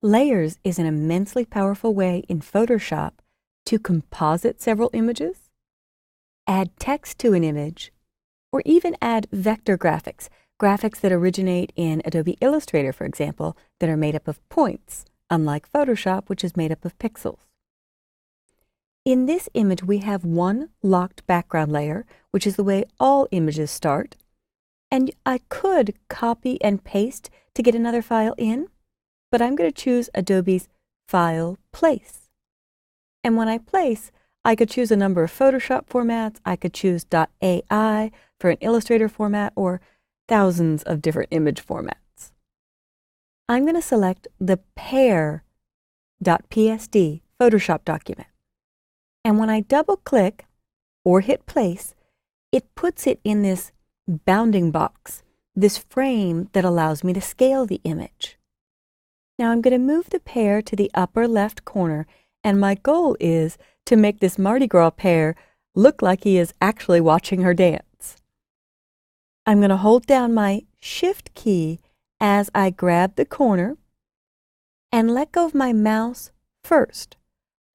Layers is an immensely powerful way in Photoshop to composite several images, add text to an image, or even add vector graphics, graphics that originate in Adobe Illustrator, for example, that are made up of points, unlike Photoshop, which is made up of pixels. In this image, we have one locked background layer, which is the way all images start, and I could copy and paste to get another file in, but I'm going to choose Adobe's File, Place. And when I place, I could choose a number of Photoshop formats, I could choose .ai for an Illustrator format, or thousands of different image formats. I'm going to select the pair.psd Photoshop document. And when I double-click or hit place, it puts it in this bounding box, this frame that allows me to scale the image. Now I'm going to move the pear to the upper left corner, and my goal is to make this Mardi Gras pear look like he is actually watching her dance. I'm going to hold down my Shift key as I grab the corner and let go of my mouse first.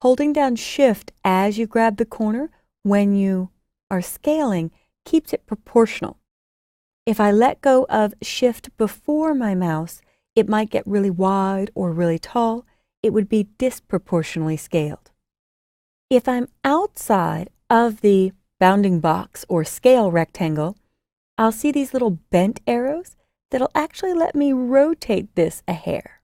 Holding down Shift as you grab the corner when you are scaling keeps it proportional. If I let go of Shift before my mouse, it might get really wide or really tall. It would be disproportionately scaled. If I'm outside of the bounding box or scale rectangle, I'll see these little bent arrows that'll actually let me rotate this a hair.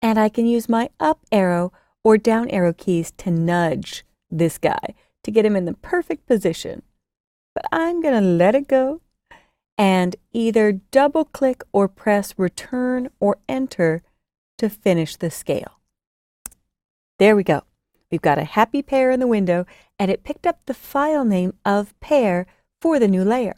And I can use my up arrow or down arrow keys to nudge this guy to get him in the perfect position. But I'm going to let it go and either double click or press Return or Enter to finish the scale. There we go. We've got a happy pear in the window, and it picked up the file name of pear for the new layer.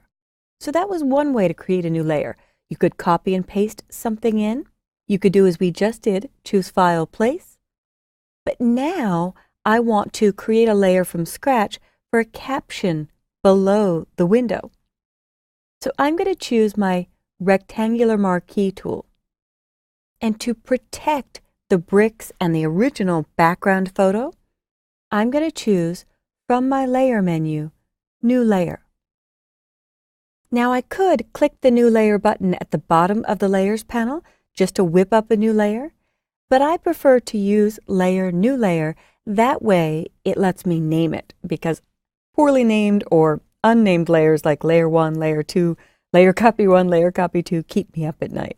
So that was one way to create a new layer. You could copy and paste something in. You could do as we just did, choose File, Place. But now I want to create a layer from scratch for a caption below the window. So I'm going to choose my rectangular marquee tool. And to protect the bricks and the original background photo, I'm going to choose from my Layer menu, New Layer. Now I could click the New Layer button at the bottom of the Layers panel just to whip up a new layer, but I prefer to use Layer, New Layer. That way it lets me name it, because poorly named or unnamed layers like Layer 1, Layer 2, Layer Copy 1, Layer Copy 2 keep me up at night.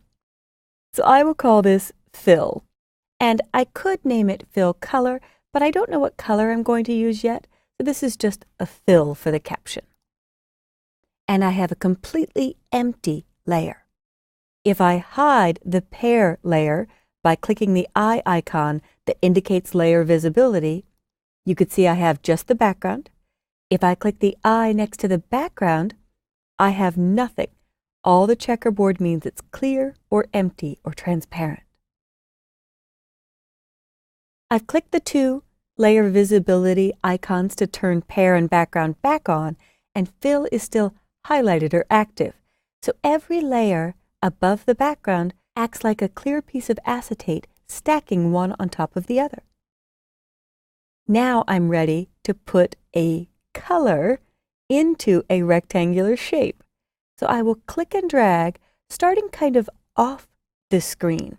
So I will call this Fill. And I could name it Fill Color, but I don't know what color I'm going to use yet, so this is just a fill for the caption. And I have a completely empty layer. If I hide the pear layer by clicking the eye icon that indicates layer visibility, you could see I have just the background. If I click the eye next to the background, I have nothing. All the checkerboard means it's clear or empty or transparent. I've clicked the two layer visibility icons to turn pear and background back on, and fill is still highlighted or active. So every layer above the background acts like a clear piece of acetate stacking one on top of the other. Now I'm ready to put a color into a rectangular shape. So I will click and drag, starting kind of off the screen.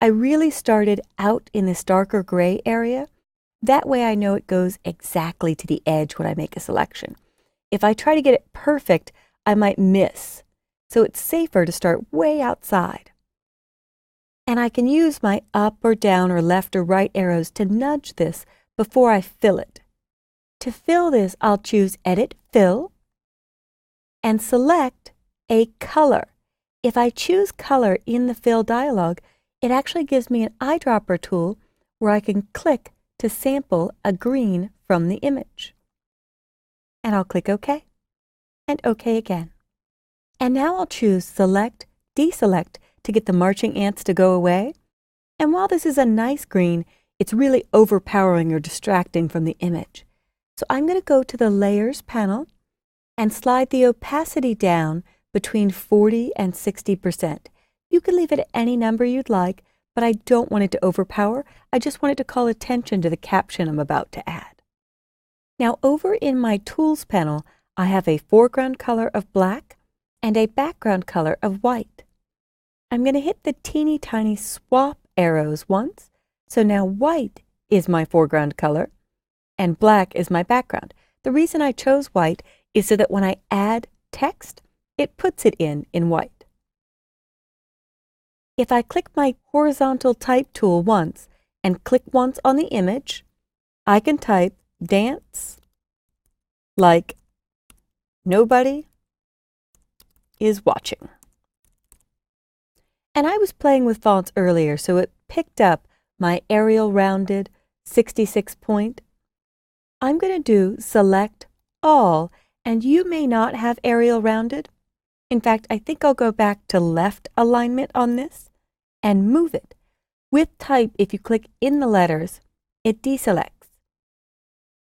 I really started out in this darker gray area. That way I know it goes exactly to the edge when I make a selection. If I try to get it perfect, I might miss. So it's safer to start way outside. And I can use my up or down or left or right arrows to nudge this before I fill it. To fill this, I'll choose Edit Fill and select a color. If I choose color in the Fill dialog, it actually gives me an eyedropper tool where I can click to sample a green from the image. And I'll click OK, and OK again. And now I'll choose Select, Deselect to get the marching ants to go away. And while this is a nice green, it's really overpowering or distracting from the image. So I'm going to go to the Layers panel and slide the opacity down between 40 and 60%. You can leave it at any number you'd like, but I don't want it to overpower. I just want it to call attention to the caption I'm about to add. Now over in my Tools panel, I have a foreground color of black and a background color of white. I'm going to hit the teeny tiny swap arrows once, so now white is my foreground color and black is my background. The reason I chose white is so that when I add text, it puts it in white. If I click my horizontal type tool once and click once on the image, I can type dance like nobody is watching. And I was playing with fonts earlier, so it picked up my Arial Rounded 66 point. I'm going to do Select All, and you may not have Arial Rounded. In fact, I think I'll go back to left alignment on this and move it. With type, if you click in the letters, it deselects.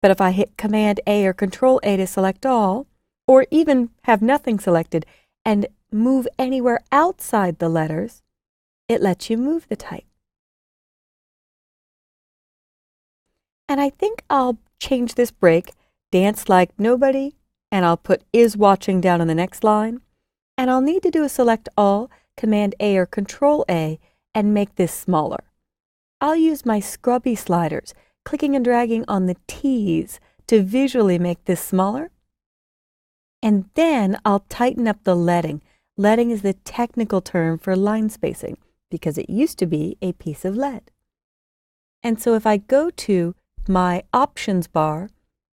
But if I hit Command A or Control A to select all, or even have nothing selected and move anywhere outside the letters, it lets you move the type. And I think I'll change this break, dance like nobody, and I'll put is watching down on the next line. And I'll need to do a select all, Command A or Control A, and make this smaller. I'll use my scrubby sliders, clicking and dragging on the T's to visually make this smaller. And then I'll tighten up the leading. Leading is the technical term for line spacing because it used to be a piece of lead. And so if I go to my options bar,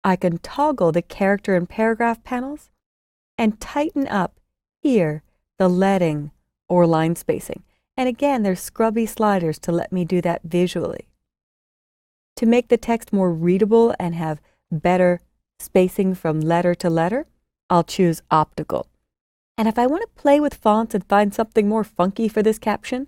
I can toggle the character and paragraph panels and tighten up here the leading or line spacing. And again, there's scrubby sliders to let me do that visually. To make the text more readable and have better spacing from letter to letter, I'll choose optical. And if I want to play with fonts and find something more funky for this caption,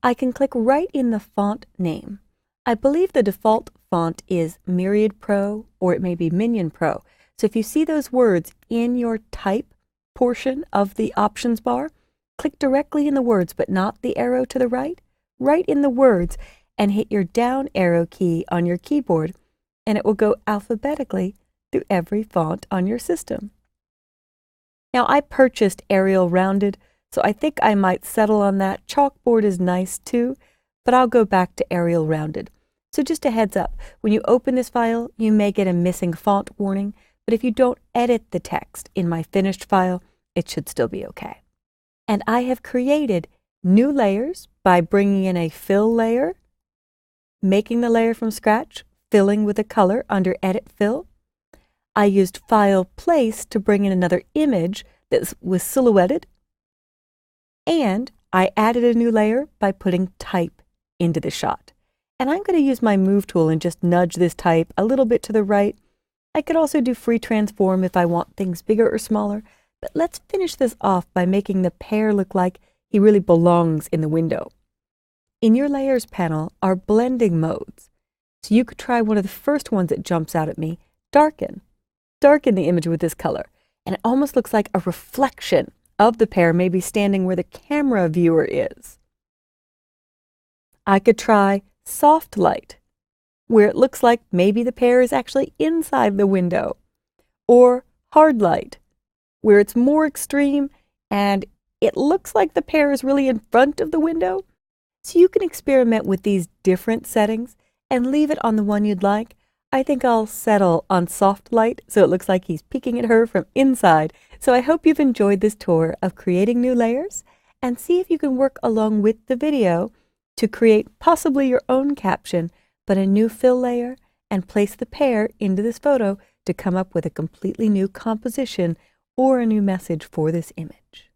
I can click right in the font name. I believe the default font is Myriad Pro, or it may be Minion Pro. So if you see those words in your type portion of the options bar, click directly in the words, but not the arrow to the right. Right in the words and hit your down arrow key on your keyboard, and it will go alphabetically through every font on your system. Now I purchased Arial Rounded, so I think I might settle on that. Chalkboard is nice too, but I'll go back to Arial Rounded. So just a heads up, when you open this file, you may get a missing font warning, but if you don't edit the text in my finished file, it should still be okay. And I have created new layers by bringing in a fill layer, making the layer from scratch, filling with a color under Edit Fill. I used File Place to bring in another image that was silhouetted, and I added a new layer by putting type into the shot. And I'm going to use my Move tool and just nudge this type a little bit to the right. I could also do Free Transform if I want things bigger or smaller, but let's finish this off by making the pear look like he really belongs in the window. In your Layers panel are blending modes. So you could try one of the first ones that jumps out at me, Darken. Darken the image with this color, and it almost looks like a reflection of the pear maybe standing where the camera viewer is. I could try Soft Light, where it looks like maybe the pear is actually inside the window, or Hard Light, where it's more extreme and it looks like the pear is really in front of the window. So you can experiment with these different settings and leave it on the one you'd like. I think I'll settle on Soft Light so it looks like he's peeking at her from inside. So I hope you've enjoyed this tour of creating new layers, and see if you can work along with the video to create possibly your own caption, but a new fill layer, and place the pear into this photo to come up with a completely new composition or a new message for this image.